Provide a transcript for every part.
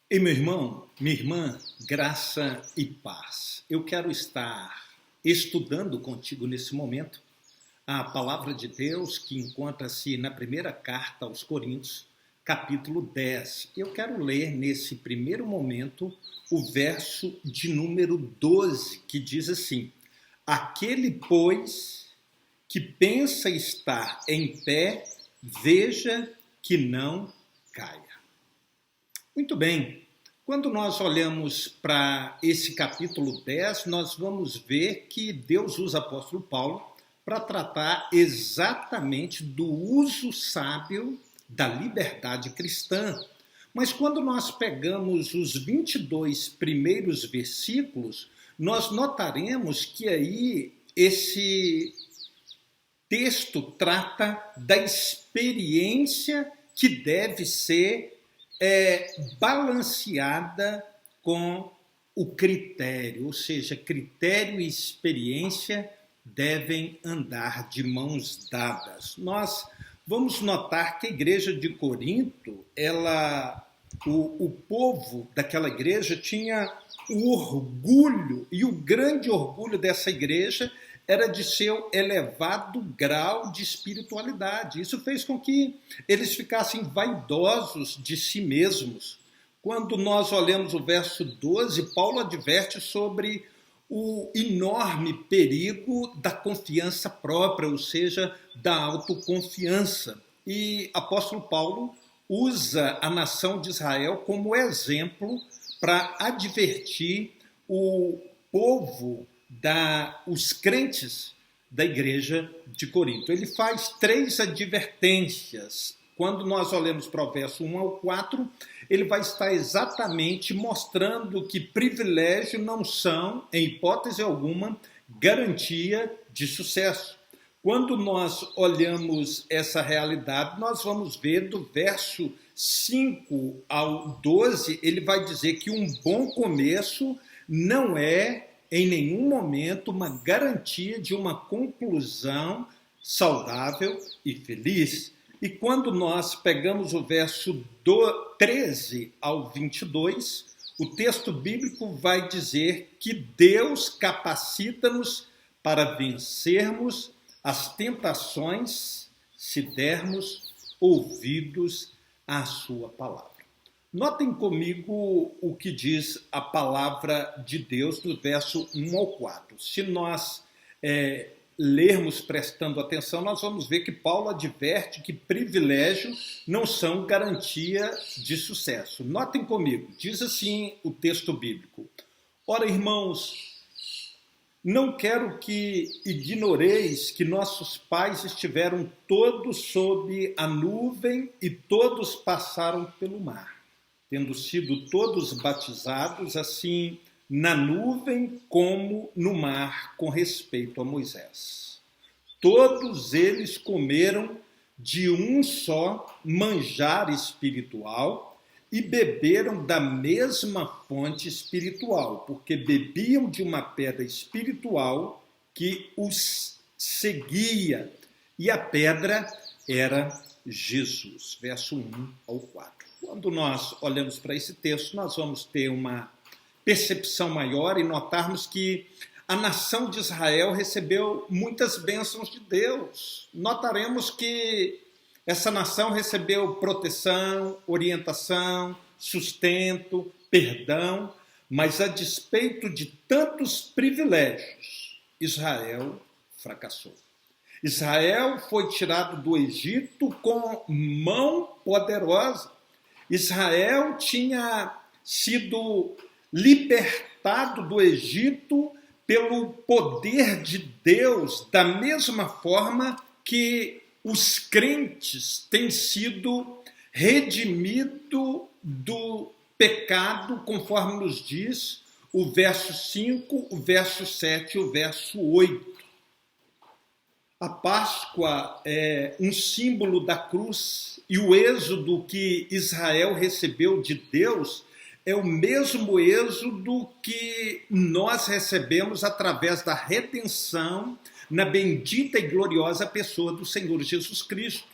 Ei, meu irmão, minha irmã, graça e paz. Eu quero estar estudando contigo nesse momento a palavra de Deus que encontra-se na primeira carta aos Coríntios, capítulo 10. Eu quero ler nesse primeiro momento o verso de número 12, que diz assim: Aquele, pois, que pensa estar em pé, veja que não caia. Muito bem. Quando nós olhamos para esse capítulo 10, nós vamos ver que Deus usa o apóstolo Paulo para tratar exatamente do uso sábio da liberdade cristã. Mas quando nós pegamos os 22 primeiros versículos, nós notaremos que aí esse texto trata da experiência que deve ser balanceada com o critério, ou seja, critério e experiência devem andar de mãos dadas. Nós vamos notar que a igreja de Corinto, o povo daquela igreja tinha o orgulho, e o grande orgulho dessa igreja era de seu elevado grau de espiritualidade. Isso fez com que eles ficassem vaidosos de si mesmos. Quando nós olhamos o verso 12, Paulo adverte sobre o enorme perigo da confiança própria, ou seja, da autoconfiança. E apóstolo Paulo usa a nação de Israel como exemplo para advertir o povo os crentes da igreja de Corinto. Ele faz 3 advertências. Quando nós olhamos para o verso 1 ao 4, ele vai estar exatamente mostrando que privilégio não são, em hipótese alguma, garantia de sucesso. Quando nós olhamos essa realidade, nós vamos ver do verso 5 ao 12, ele vai dizer que um bom começo não é em nenhum momento uma garantia de uma conclusão saudável e feliz. E quando nós pegamos o verso 13 ao 22, o texto bíblico vai dizer que Deus capacita-nos para vencermos as tentações se dermos ouvidos à sua palavra. Notem comigo o que diz a palavra de Deus do verso 1 ao 4. Se nós lermos prestando atenção, nós vamos ver que Paulo adverte que privilégios não são garantia de sucesso. Notem comigo, diz assim o texto bíblico: Ora, irmãos, não quero que ignoreis que nossos pais estiveram todos sob a nuvem e todos passaram pelo mar, tendo sido todos batizados, assim na nuvem como no mar, com respeito a Moisés. Todos eles comeram de um só manjar espiritual e beberam da mesma fonte espiritual, porque bebiam de uma pedra espiritual que os seguia, e a pedra era Jesus. Verso 1 ao 4. Quando nós olhamos para esse texto, nós vamos ter uma percepção maior e notarmos que a nação de Israel recebeu muitas bênçãos de Deus. Notaremos que essa nação recebeu proteção, orientação, sustento, perdão, mas a despeito de tantos privilégios, Israel fracassou. Israel foi tirado do Egito com mão poderosa. Israel tinha sido libertado do Egito pelo poder de Deus, da mesma forma que os crentes têm sido redimidos do pecado, conforme nos diz o verso 5, o verso 7 e o verso 8. A Páscoa é um símbolo da cruz, e o êxodo que Israel recebeu de Deus é o mesmo êxodo que nós recebemos através da redenção na bendita e gloriosa pessoa do Senhor Jesus Cristo.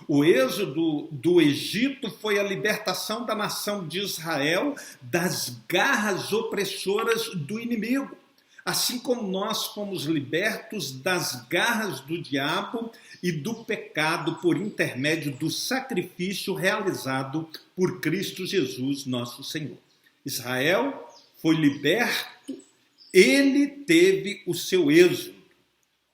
O êxodo do Egito foi a libertação da nação de Israel das garras opressoras do inimigo. Assim como nós fomos libertos das garras do diabo e do pecado por intermédio do sacrifício realizado por Cristo Jesus, nosso Senhor. Israel foi liberto, ele teve o seu êxodo.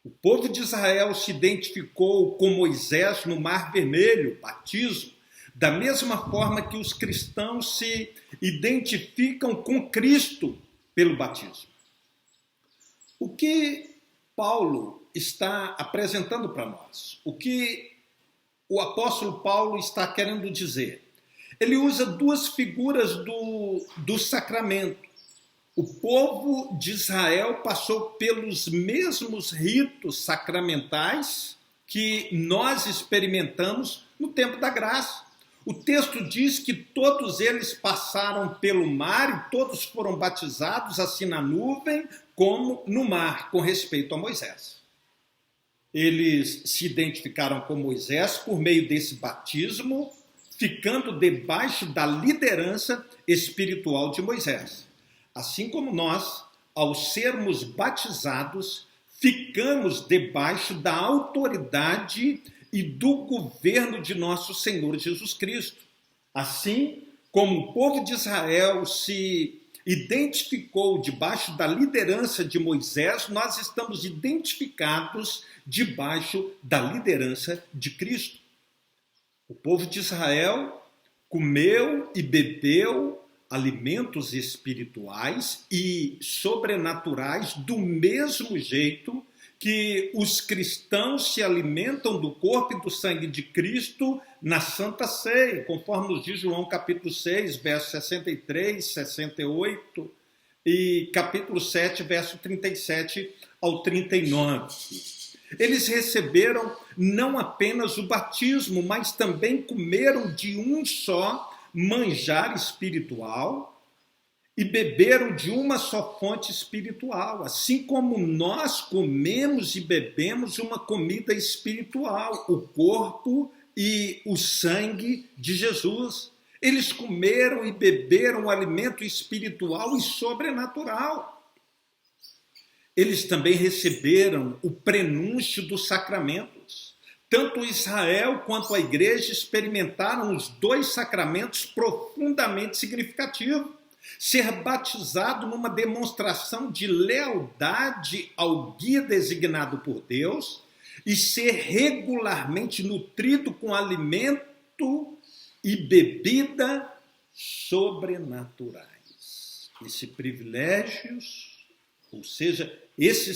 O povo de Israel se identificou com Moisés no Mar Vermelho, batismo, da mesma forma que os cristãos se identificam com Cristo pelo batismo. O que Paulo está apresentando para nós? O que o apóstolo Paulo está querendo dizer? Ele usa duas figuras do sacramento. O povo de Israel passou pelos mesmos ritos sacramentais que nós experimentamos no tempo da graça. O texto diz que todos eles passaram pelo mar e todos foram batizados, assim na nuvem como no mar, com respeito a Moisés. Eles se identificaram com Moisés por meio desse batismo, ficando debaixo da liderança espiritual de Moisés. Assim como nós, ao sermos batizados, ficamos debaixo da autoridade e do governo de nosso Senhor Jesus Cristo. Assim como o povo de Israel se identificou debaixo da liderança de Moisés, nós estamos identificados debaixo da liderança de Cristo. O povo de Israel comeu e bebeu alimentos espirituais e sobrenaturais do mesmo jeito que os cristãos se alimentam do corpo e do sangue de Cristo na Santa Ceia, conforme nos diz João capítulo 6, verso 63, 68 e capítulo 7, verso 37 ao 39. Eles receberam não apenas o batismo, mas também comeram de um só manjar espiritual e beberam de uma só fonte espiritual, assim como nós comemos e bebemos uma comida espiritual, o corpo e o sangue de Jesus. Eles comeram e beberam um alimento espiritual e sobrenatural. Eles também receberam o prenúncio dos sacramentos. Tanto Israel quanto a igreja experimentaram os dois sacramentos profundamente significativos. Ser batizado numa demonstração de lealdade ao guia designado por Deus e ser regularmente nutrido com alimento e bebida sobrenaturais. Esses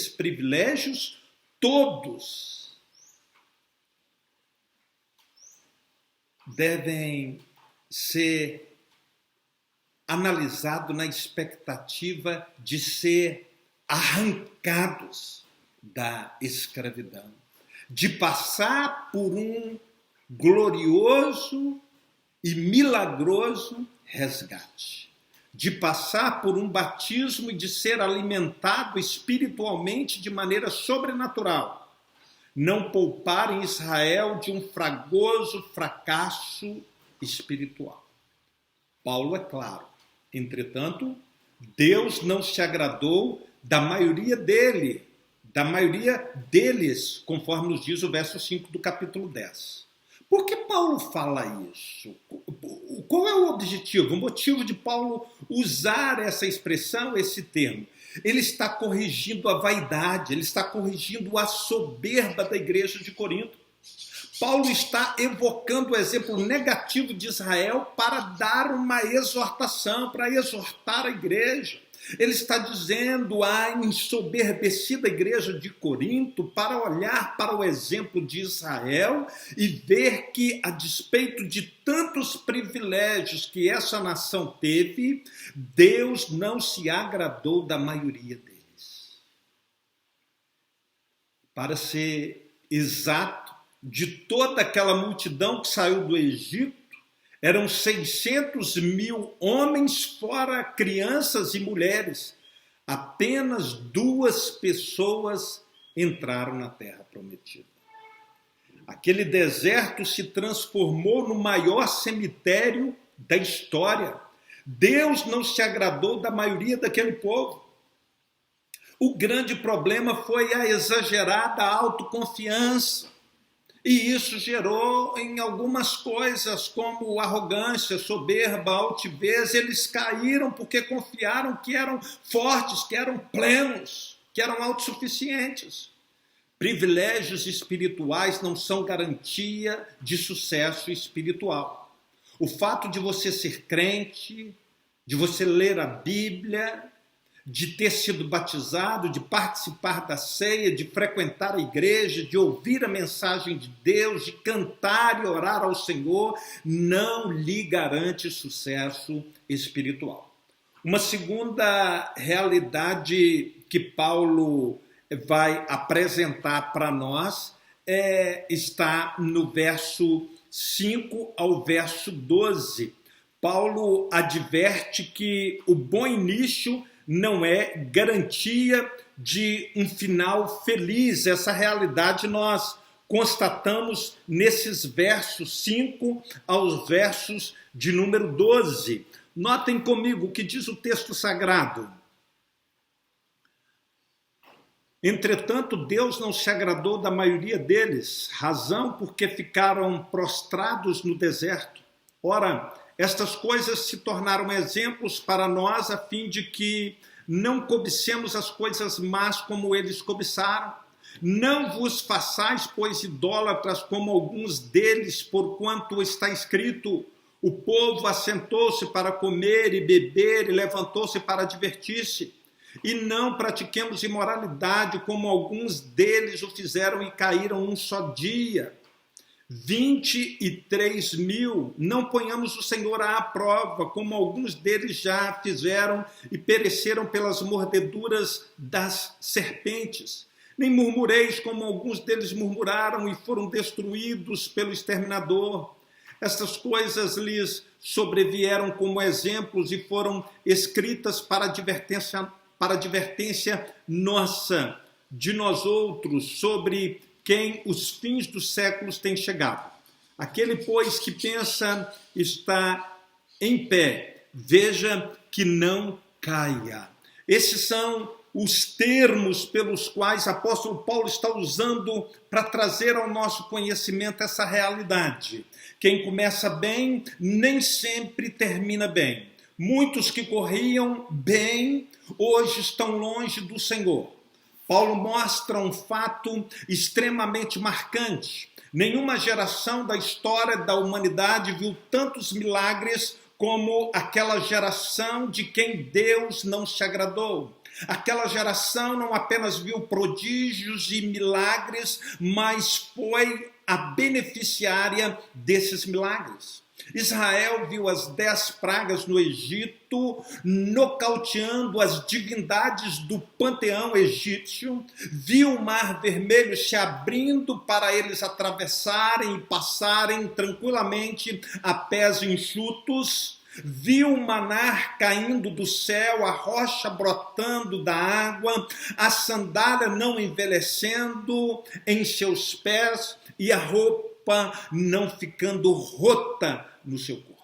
privilégios todos devem ser analisados na expectativa de ser arrancados da escravidão, de passar por um glorioso e milagroso resgate, de passar por um batismo e de ser alimentado espiritualmente de maneira sobrenatural. Não pouparem Israel de um fragoso fracasso espiritual. Paulo é claro. Entretanto, Deus não se agradou da maioria deles, conforme nos diz o verso 5 do capítulo 10. Por que Paulo fala isso? Qual é o objetivo, o motivo de Paulo usar essa expressão, esse termo? Ele está corrigindo a vaidade, ele está corrigindo a soberba da igreja de Corinto. Paulo está evocando o exemplo negativo de Israel para dar uma exortação, para exortar a igreja. Ele está dizendo à ensoberbecida igreja de Corinto para olhar para o exemplo de Israel e ver que, a despeito de tantos privilégios que essa nação teve, Deus não se agradou da maioria deles. Para ser exato, de toda aquela multidão que saiu do Egito, eram 600.000 homens, fora crianças e mulheres. Apenas 2 pessoas entraram na terra prometida. Aquele deserto se transformou no maior cemitério da história. Deus não se agradou da maioria daquele povo. O grande problema foi a exagerada autoconfiança. E isso gerou em algumas coisas, como arrogância, soberba, altivez. Eles caíram porque confiaram que eram fortes, que eram plenos, que eram autossuficientes. Privilégios espirituais não são garantia de sucesso espiritual. O fato de você ser crente, de você ler a Bíblia, de ter sido batizado, de participar da ceia, de frequentar a igreja, de ouvir a mensagem de Deus, de cantar e orar ao Senhor, não lhe garante sucesso espiritual. Uma segunda realidade que Paulo vai apresentar para nós está no verso 5 ao verso 12. Paulo adverte que o bom início não é garantia de um final feliz. Essa realidade nós constatamos nesses versos 5 aos versos de número 12. Notem comigo o que diz o texto sagrado. Entretanto, Deus não se agradou da maioria deles, razão porque ficaram prostrados no deserto. Ora, estas coisas se tornaram exemplos para nós, a fim de que não cobicemos as coisas más como eles cobiçaram. Não vos façais, pois, idólatras como alguns deles, porquanto está escrito: o povo assentou-se para comer e beber e levantou-se para divertir-se. E não pratiquemos imoralidade como alguns deles o fizeram e caíram um só dia. 23.000, não ponhamos o Senhor à prova, como alguns deles já fizeram e pereceram pelas mordeduras das serpentes. Nem murmureis como alguns deles murmuraram e foram destruídos pelo exterminador. Estas coisas lhes sobrevieram como exemplos e foram escritas para advertência nossa, de nós outros, sobre quem os fins dos séculos têm chegado. Aquele, pois, que pensa está em pé, veja que não caia. Esses são os termos pelos quais o apóstolo Paulo está usando para trazer ao nosso conhecimento essa realidade. Quem começa bem, nem sempre termina bem. Muitos que corriam bem, hoje estão longe do Senhor. Paulo mostra um fato extremamente marcante. Nenhuma geração da história da humanidade viu tantos milagres como aquela geração de quem Deus não se agradou. Aquela geração não apenas viu prodígios e milagres, mas foi a beneficiária desses milagres. Israel viu as 10 pragas no Egito, nocauteando as divindades do panteão egípcio, viu o Mar Vermelho se abrindo para eles atravessarem e passarem tranquilamente a pés enxutos, viu o maná caindo do céu, a rocha brotando da água, a sandália não envelhecendo em seus pés e a roupa não ficando rota no seu corpo.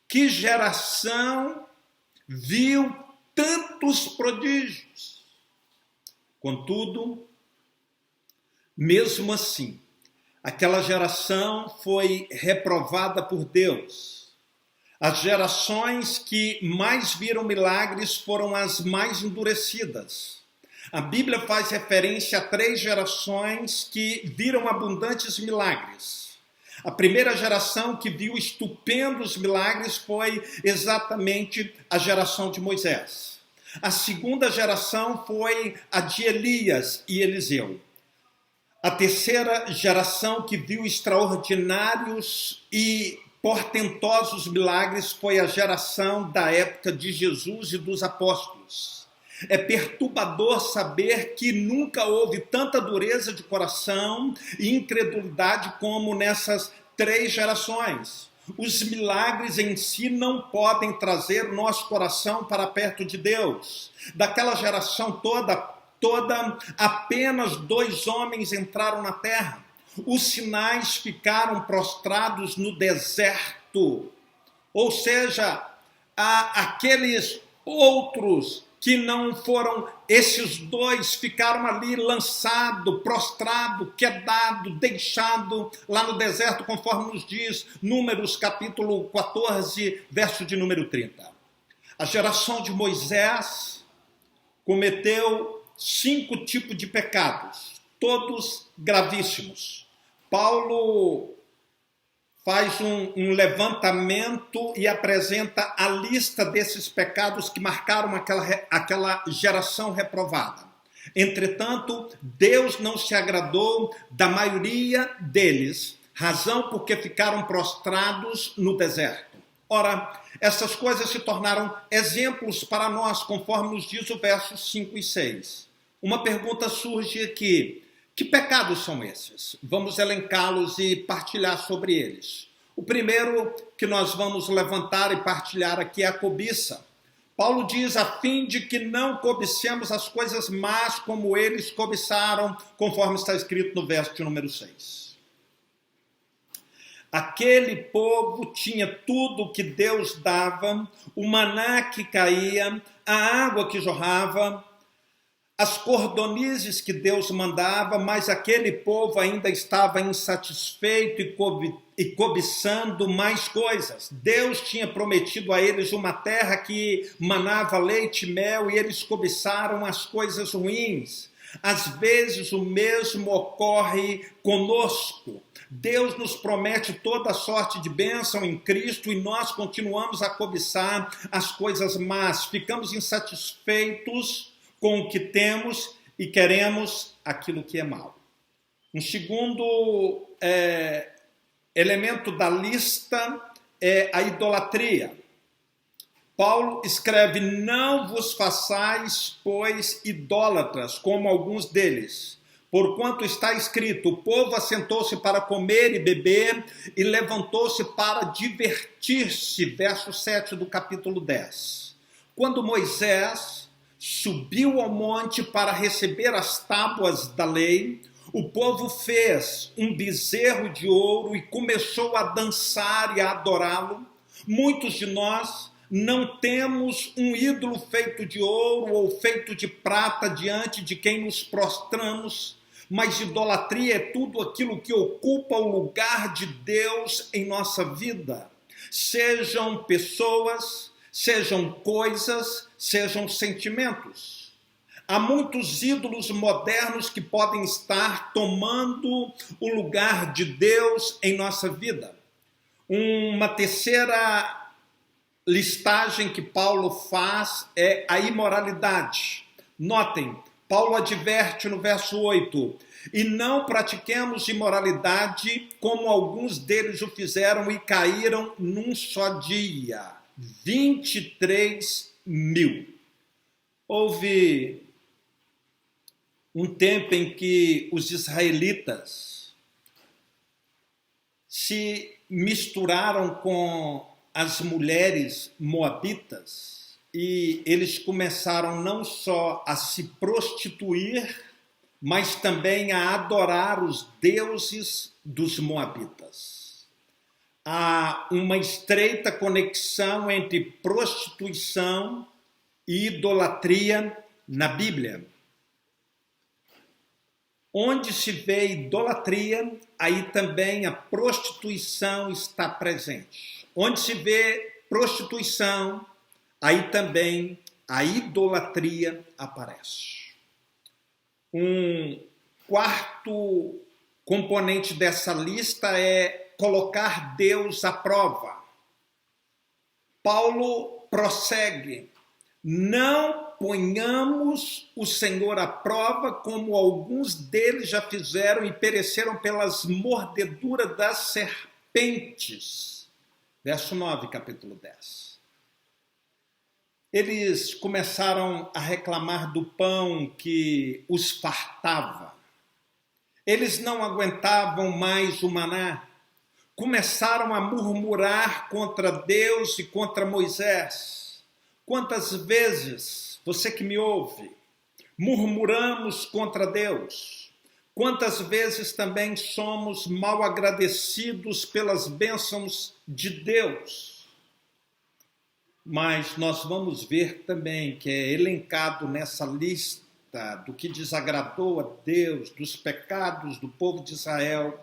Que geração viu tantos prodígios? Contudo, mesmo assim, aquela geração foi reprovada por Deus. As gerações que mais viram milagres foram as mais endurecidas. A Bíblia faz referência a 3 gerações que viram abundantes milagres. A primeira geração que viu estupendos milagres foi exatamente a geração de Moisés. A segunda geração foi a de Elias e Eliseu. A terceira geração que viu extraordinários e portentosos milagres foi a geração da época de Jesus e dos apóstolos. É perturbador saber que nunca houve tanta dureza de coração e incredulidade como nessas 3 gerações. Os milagres em si não podem trazer nosso coração para perto de Deus. Daquela geração toda apenas 2 homens entraram na terra. Os sinais ficaram prostrados no deserto. Ou seja, aqueles outros que não foram, esses dois ficaram ali lançado, prostrado, quedado, deixado lá no deserto, conforme nos diz Números capítulo 14, verso de número 30. A geração de Moisés cometeu 5 tipos de pecados, todos gravíssimos. Paulo faz um levantamento e apresenta a lista desses pecados que marcaram aquela geração reprovada. Entretanto, Deus não se agradou da maioria deles, razão porque ficaram prostrados no deserto. Ora, essas coisas se tornaram exemplos para nós, conforme nos diz o versos 5 e 6. Uma pergunta surge aqui. Que pecados são esses? Vamos elencá-los e partilhar sobre eles. O primeiro que nós vamos levantar e partilhar aqui é a cobiça. Paulo diz a fim de que não cobicemos as coisas más como eles cobiçaram, conforme está escrito no verso de número 6. Aquele povo tinha tudo que Deus dava, o maná que caía, a água que jorrava, as cordonizes que Deus mandava, mas aquele povo ainda estava insatisfeito e cobiçando mais coisas. Deus tinha prometido a eles uma terra que manava leite e mel e eles cobiçaram as coisas ruins. Às vezes o mesmo ocorre conosco. Deus nos promete toda sorte de bênção em Cristo e nós continuamos a cobiçar as coisas más. Ficamos insatisfeitos com o que temos e queremos aquilo que é mal. Um segundo elemento da lista é a idolatria. Paulo escreve: não vos façais, pois, idólatras, como alguns deles. Porquanto está escrito, o povo assentou-se para comer e beber e levantou-se para divertir-se. Verso 7 do capítulo 10. Quando Moisés subiu ao monte para receber as tábuas da lei, o povo fez um bezerro de ouro e começou a dançar e a adorá-lo. Muitos de nós não temos um ídolo feito de ouro ou feito de prata diante de quem nos prostramos, mas idolatria é tudo aquilo que ocupa o lugar de Deus em nossa vida. Sejam pessoas, sejam coisas, sejam sentimentos. Há muitos ídolos modernos que podem estar tomando o lugar de Deus em nossa vida. Uma terceira listagem que Paulo faz é a imoralidade. Notem, Paulo adverte no verso 8: e não pratiquemos imoralidade como alguns deles o fizeram e caíram num só dia. 23 mil. Houve um tempo em que os israelitas se misturaram com as mulheres moabitas e eles começaram não só a se prostituir, mas também a adorar os deuses dos moabitas. Há uma estreita conexão entre prostituição e idolatria na Bíblia. Onde se vê idolatria, aí também a prostituição está presente. Onde se vê prostituição, aí também a idolatria aparece. Um quarto componente dessa lista é colocar Deus à prova. Paulo prossegue: não ponhamos o Senhor à prova, como alguns deles já fizeram e pereceram pelas mordeduras das serpentes. Verso 9, capítulo 10. Eles começaram a reclamar do pão que os fartava. Eles não aguentavam mais o maná. Começaram a murmurar contra Deus e contra Moisés. Quantas vezes, você que me ouve, murmuramos contra Deus? Quantas vezes também somos mal agradecidos pelas bênçãos de Deus. Mas nós vamos ver também que é elencado nessa lista do que desagradou a Deus, dos pecados do povo de Israel,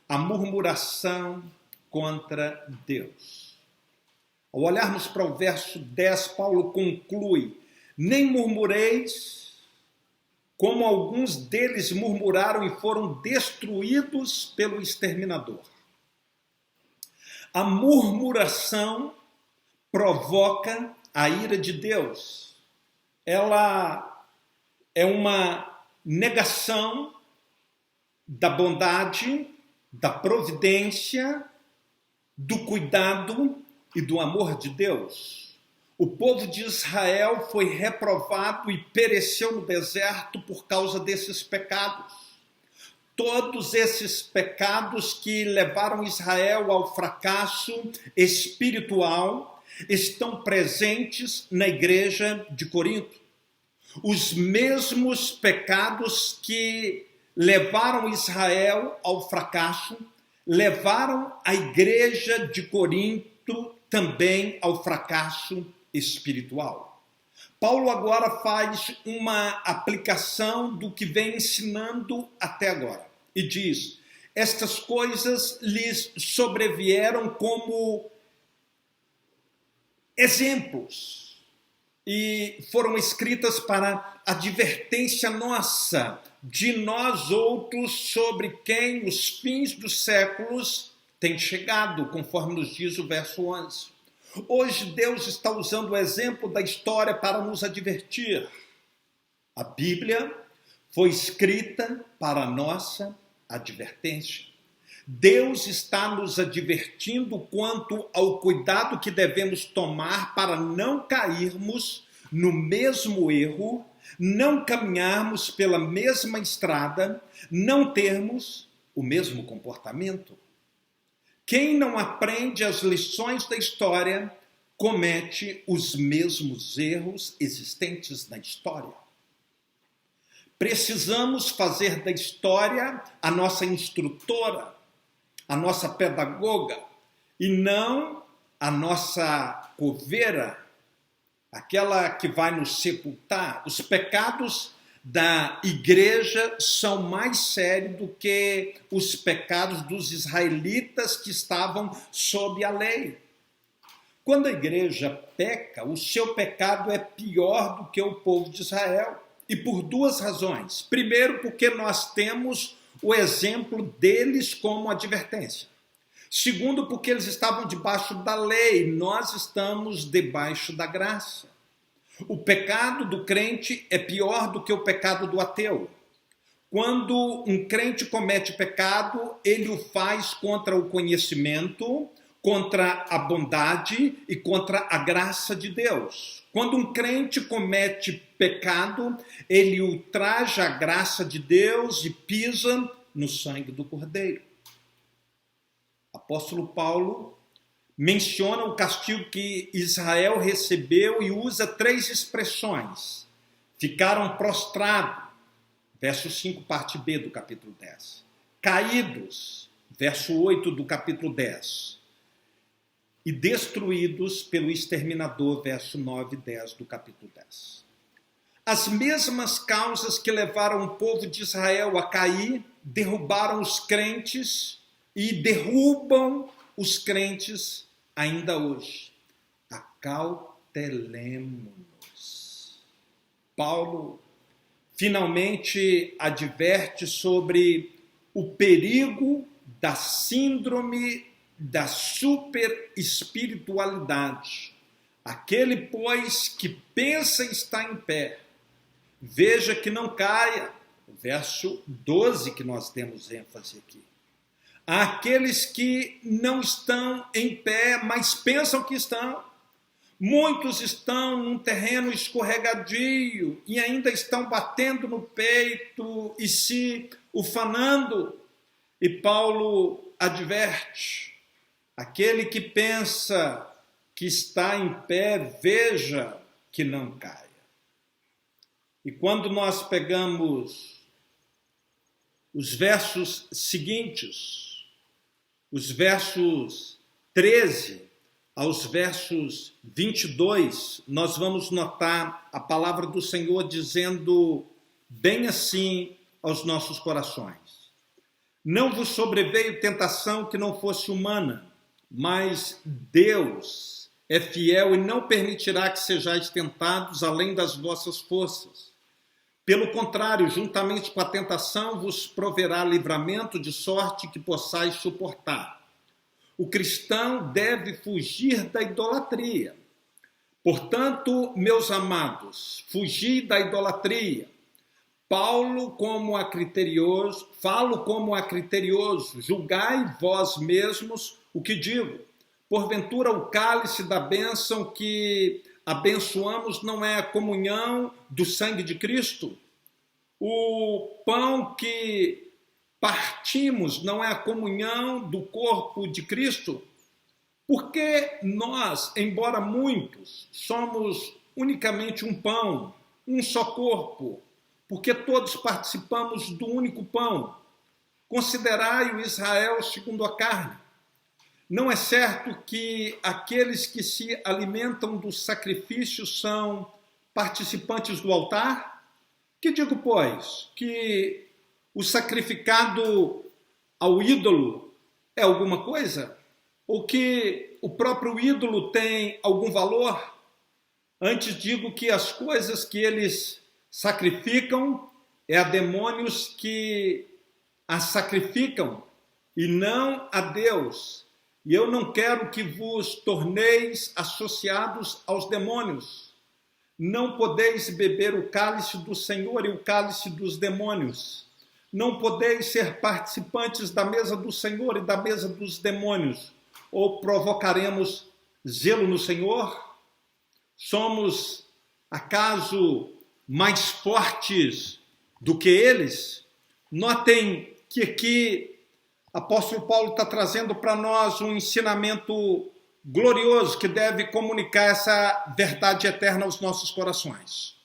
a murmuração contra Deus. Ao olharmos para o verso 10, Paulo conclui: nem murmureis, como alguns deles murmuraram e foram destruídos pelo exterminador. A murmuração provoca a ira de Deus. Ela é uma negação da bondade, da providência, do cuidado e do amor de Deus. O povo de Israel foi reprovado e pereceu no deserto por causa desses pecados. Todos esses pecados que levaram Israel ao fracasso espiritual estão presentes na igreja de Corinto. Os mesmos pecados que levaram Israel ao fracasso levaram a igreja de Corinto também ao fracasso espiritual. Paulo agora faz uma aplicação do que vem ensinando até agora e diz: estas coisas lhes sobrevieram como exemplos e foram escritas para advertência nossa, de nós outros, sobre quem os fins dos séculos têm chegado, conforme nos diz o verso 11. Hoje Deus está usando o exemplo da história para nos advertir. A Bíblia foi escrita para a nossa advertência. Deus está nos advertindo quanto ao cuidado que devemos tomar para não cairmos no mesmo erro, não caminharmos pela mesma estrada, não termos o mesmo comportamento. Quem não aprende as lições da história comete os mesmos erros existentes na história. Precisamos fazer da história a nossa instrutora, a nossa pedagoga, e não a nossa coveira, aquela que vai nos sepultar. Os pecados da igreja são mais sérios do que os pecados dos israelitas que estavam sob a lei. Quando a igreja peca, o seu pecado é pior do que o povo de Israel. E por duas razões. Primeiro, porque nós temos o exemplo deles como advertência. Segundo, porque eles estavam debaixo da lei, nós estamos debaixo da graça. O pecado do crente é pior do que o pecado do ateu. Quando um crente comete pecado, ele o faz contra o conhecimento, contra a bondade e contra a graça de Deus. Quando um crente comete pecado, ele ultraja a graça de Deus e pisa no sangue do Cordeiro. Apóstolo Paulo menciona o castigo que Israel recebeu e usa três expressões. Ficaram prostrados, verso 5, parte B do capítulo 10. Caídos, verso 8 do capítulo 10. E destruídos pelo exterminador, verso 9 e 10 do capítulo 10. As mesmas causas que levaram o povo de Israel a cair, derrubaram os crentes e derrubam os crentes ainda hoje. Acautelemo-nos. Paulo finalmente adverte sobre o perigo da síndrome da superespiritualidade. Aquele, pois, que pensa estar em pé, veja que não caia. O verso 12 que nós temos ênfase aqui. Aqueles que não estão em pé, mas pensam que estão. Muitos estão num terreno escorregadio e ainda estão batendo no peito e se ufanando. E Paulo adverte: aquele que pensa que está em pé, veja que não caia. E quando nós pegamos os versos seguintes, os versos 13 aos versos 22, nós vamos notar a palavra do Senhor dizendo bem assim aos nossos corações: não vos sobreveio tentação que não fosse humana, mas Deus é fiel e não permitirá que sejais tentados além das vossas forças. Pelo contrário, juntamente com a tentação vos proverá livramento, de sorte que possais suportar. O cristão deve fugir da idolatria. Portanto, meus amados, fugi da idolatria. Falo como a criterioso, julgai vós mesmos o que digo. Porventura o cálice da bênção que abençoamos não é a comunhão do sangue de Cristo? O pão que partimos não é a comunhão do corpo de Cristo? Porque nós, embora muitos, somos unicamente um pão, um só corpo, porque todos participamos do único pão. Considerai o Israel segundo a carne. Não é certo que aqueles que se alimentam do sacrifício são participantes do altar? Que digo, pois, que o sacrificado ao ídolo é alguma coisa? Ou que o próprio ídolo tem algum valor? Antes digo que as coisas que eles sacrificam é a demônios que as sacrificam e não a Deus. E eu não quero que vos torneis associados aos demônios. Não podeis beber o cálice do Senhor e o cálice dos demônios. Não podeis ser participantes da mesa do Senhor e da mesa dos demônios. Ou provocaremos zelo no Senhor? Somos, acaso, mais fortes do que eles? Notem que aqui apóstolo Paulo está trazendo para nós um ensinamento glorioso que deve comunicar essa verdade eterna aos nossos corações.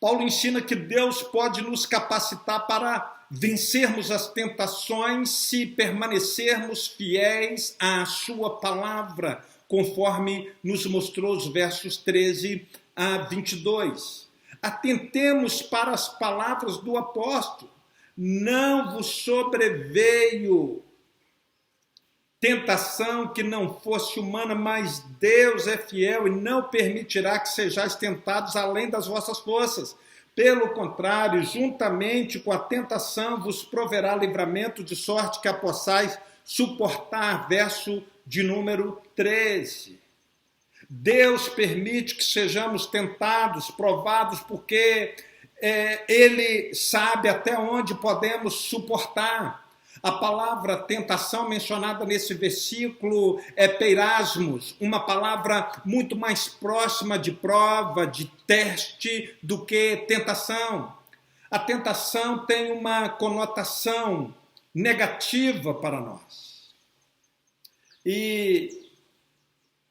Paulo ensina que Deus pode nos capacitar para vencermos as tentações se permanecermos fiéis à sua palavra, conforme nos mostrou os versos 13 a 22. Atentemos para as palavras do apóstolo. Não vos sobreveio tentação que não fosse humana, mas Deus é fiel e não permitirá que sejais tentados além das vossas forças. Pelo contrário, juntamente com a tentação vos proverá livramento, de sorte que a possais suportar. Verso de número 13. Deus permite que sejamos tentados, provados, porque Ele sabe até onde podemos suportar. A palavra tentação mencionada nesse versículo é peirasmos, uma palavra muito mais próxima de prova, de teste, do que tentação. A tentação tem uma conotação negativa para nós. E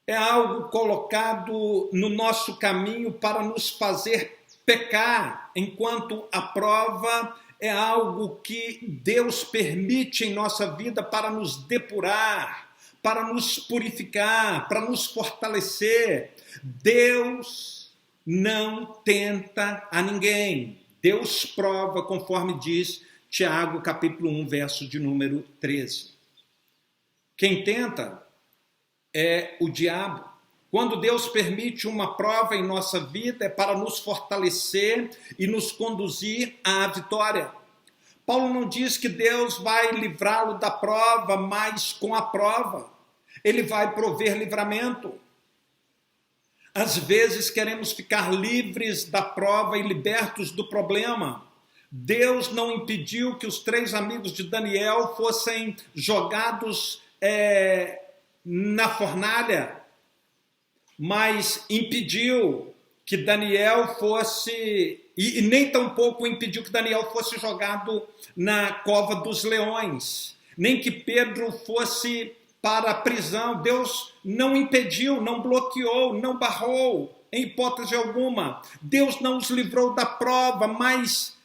é algo colocado no nosso caminho para nos fazer pecar, enquanto a prova é algo que Deus permite em nossa vida para nos depurar, para nos purificar, para nos fortalecer. Deus não tenta a ninguém. Deus prova, conforme diz Tiago, capítulo 1, verso de número 13. Quem tenta é o diabo. Quando Deus permite uma prova em nossa vida, é para nos fortalecer e nos conduzir à vitória. Paulo não diz que Deus vai livrá-lo da prova, mas com a prova Ele vai prover livramento. Às vezes queremos ficar livres da prova e libertos do problema. Deus não impediu que os 3 amigos de Daniel fossem jogados na fornalha, mas impediu que Daniel fosse, e nem tampouco impediu que Daniel fosse jogado na cova dos leões, nem que Pedro fosse para a prisão. Deus não impediu, não bloqueou, não barrou, em hipótese alguma. Deus não os livrou da prova, mas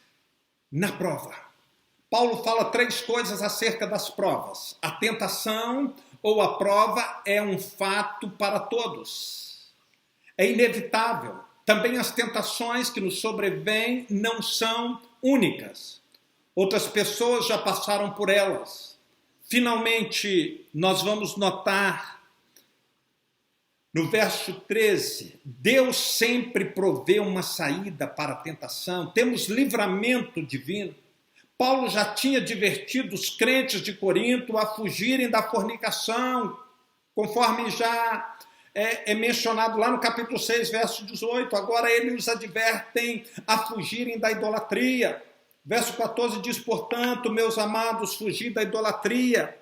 na prova, Paulo fala 3 coisas acerca das provas. A tentação ou a prova é um fato para todos. É inevitável. Também as tentações que nos sobrevêm não são únicas. Outras pessoas já passaram por elas. Finalmente, nós vamos notar no verso 13, Deus sempre provê uma saída para a tentação. Temos livramento divino. Paulo já tinha advertido os crentes de Corinto a fugirem da fornicação, conforme já é mencionado lá no capítulo 6, verso 18. Agora ele os advertem a fugirem da idolatria. Verso 14 diz, portanto, meus amados, fugi da idolatria.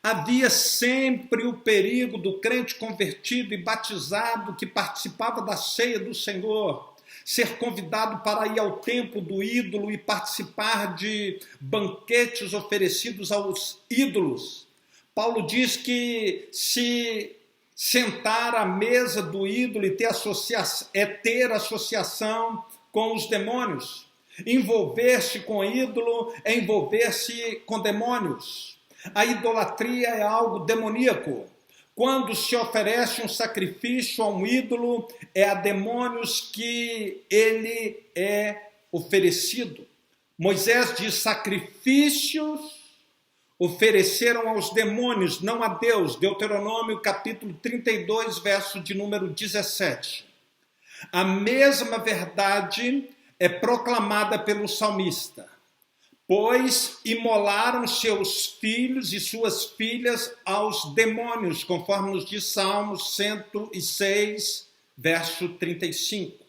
Havia sempre o perigo do crente convertido e batizado que participava da ceia do Senhor ser convidado para ir ao templo do ídolo e participar de banquetes oferecidos aos ídolos. Paulo diz que se sentar à mesa do ídolo e ter associação com os demônios. Envolver-se com ídolo é envolver-se com demônios. A idolatria é algo demoníaco. Quando se oferece um sacrifício a um ídolo, é a demônios que ele é oferecido. Moisés diz, sacrifícios ofereceram aos demônios, não a Deus. Deuteronômio capítulo 32, verso de número 17. A mesma verdade é proclamada pelo salmista. Pois imolaram seus filhos e suas filhas aos demônios, conforme nos diz Salmos 106, verso 35.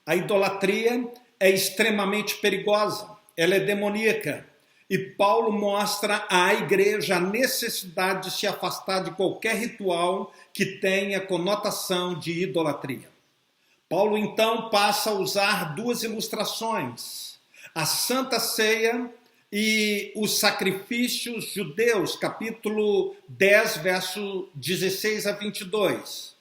A idolatria é extremamente perigosa, ela é demoníaca. E Paulo mostra à igreja a necessidade de se afastar de qualquer ritual que tenha conotação de idolatria. Paulo então passa a usar 2 ilustrações. A Santa Ceia e os sacrifícios judeus, capítulo 10, verso 16 a 22.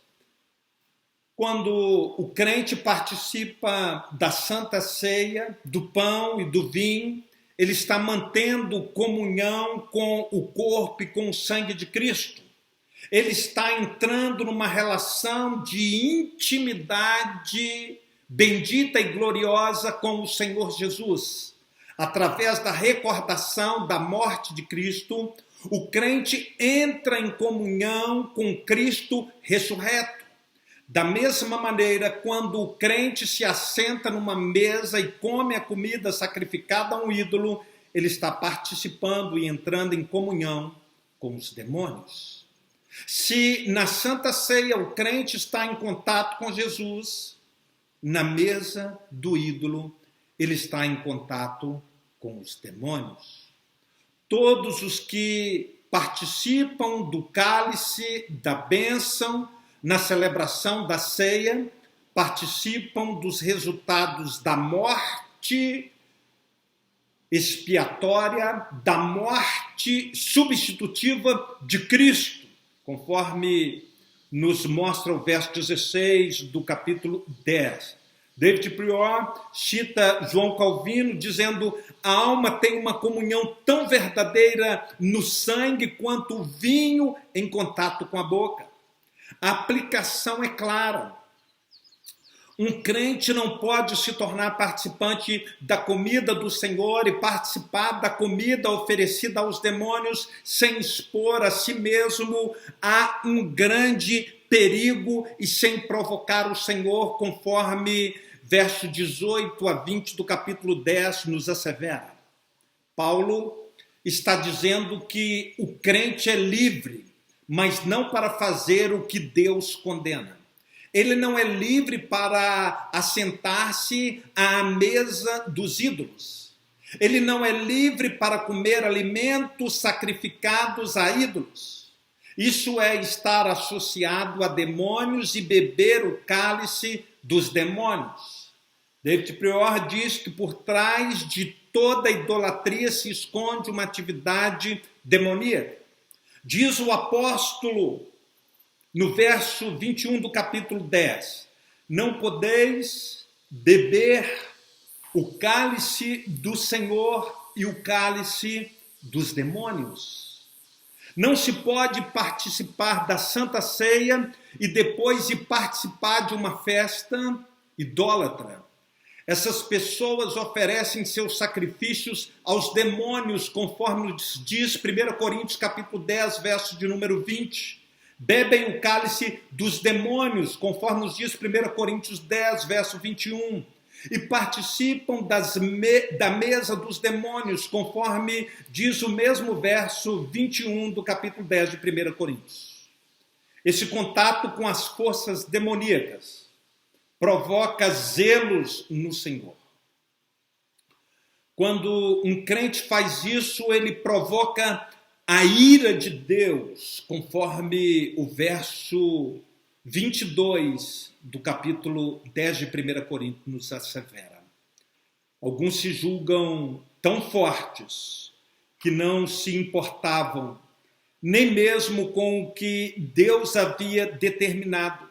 Quando o crente participa da Santa Ceia, do pão e do vinho, ele está mantendo comunhão com o corpo e com o sangue de Cristo. Ele está entrando numa relação de intimidade bendita e gloriosa com o Senhor Jesus. Através da recordação da morte de Cristo, o crente entra em comunhão com Cristo ressurreto. Da mesma maneira, quando o crente se assenta numa mesa e come a comida sacrificada a um ídolo, ele está participando e entrando em comunhão com os demônios. Se na Santa Ceia o crente está em contato com Jesus, na mesa do ídolo, ele está em contato com os demônios. Todos os que participam do cálice, da bênção, na celebração da ceia, participam dos resultados da morte expiatória, da morte substitutiva de Cristo, conforme nos mostra o verso 16 do capítulo 10. David Prior cita João Calvino dizendo: a alma tem uma comunhão tão verdadeira no sangue quanto o vinho em contato com a boca. A aplicação é clara. Um crente não pode se tornar participante da comida do Senhor e participar da comida oferecida aos demônios sem expor a si mesmo a um grande perigo e sem provocar o Senhor, conforme verso 18 a 20 do capítulo 10 nos assevera. Paulo está dizendo que o crente é livre, mas não para fazer o que Deus condena. Ele não é livre para assentar-se à mesa dos ídolos. Ele não é livre para comer alimentos sacrificados a ídolos. Isso é estar associado a demônios e beber o cálice dos demônios. David Prior diz que por trás de toda idolatria se esconde uma atividade demoníaca. Diz o apóstolo no verso 21 do capítulo 10, não podeis beber o cálice do Senhor e o cálice dos demônios. Não se pode participar da Santa Ceia e depois ir participar de uma festa idólatra. Essas pessoas oferecem seus sacrifícios aos demônios, conforme diz 1 Coríntios capítulo 10, verso de número 20. Bebem o cálice dos demônios, conforme nos diz 1 Coríntios 10, verso 21. E participam da mesa dos demônios, conforme diz o mesmo verso 21 do capítulo 10 de 1 Coríntios. Esse contato com as forças demoníacas provoca zelos no Senhor. Quando um crente faz isso, ele provoca a ira de Deus, conforme o verso 22 do capítulo 10 de 1 Coríntios nos assevera. Alguns se julgam tão fortes que não se importavam nem mesmo com o que Deus havia determinado.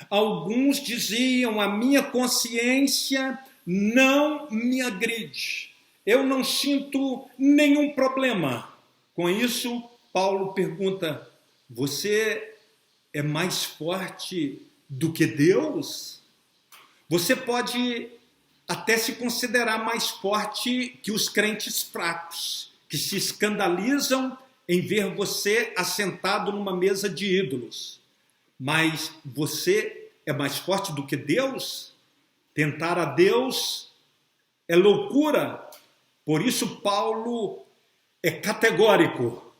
Alguns diziam: a minha consciência não me agride, eu não sinto nenhum problema. Com isso, Paulo pergunta: você é mais forte do que Deus? Você pode até se considerar mais forte que os crentes fracos, que se escandalizam em ver você assentado numa mesa de ídolos. Mas você é mais forte do que Deus? Tentar a Deus é loucura. Por isso Paulo é categórico: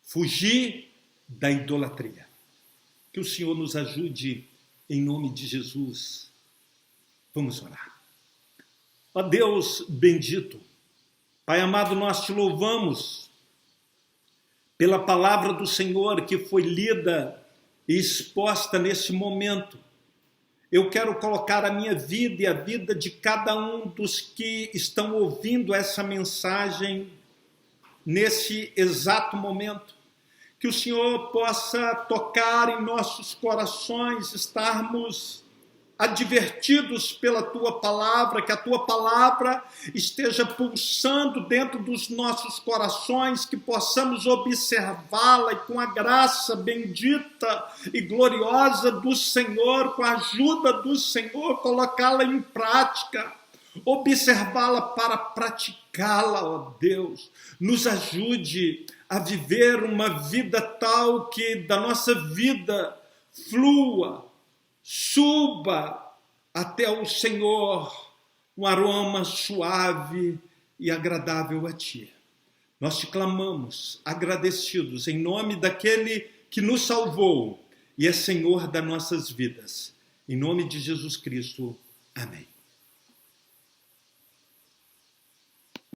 fugir da idolatria. Que o Senhor nos ajude em nome de Jesus. Vamos orar. Ó Deus bendito, Pai amado, nós te louvamos pela palavra do Senhor que foi lida e exposta nesse momento. Eu quero colocar a minha vida e a vida de cada um dos que estão ouvindo essa mensagem nesse exato momento. Que o Senhor possa tocar em nossos corações, estarmos advertidos pela Tua palavra, que a Tua palavra esteja pulsando dentro dos nossos corações, que possamos observá-la e com a graça bendita e gloriosa do Senhor, com a ajuda do Senhor, colocá-la em prática, observá-la para praticá-la, ó Deus. Nos ajude a viver uma vida tal que da nossa vida flua, suba até o Senhor um aroma suave e agradável a Ti. Nós te clamamos, agradecidos, em nome daquele que nos salvou e é Senhor das nossas vidas. Em nome de Jesus Cristo. Amém.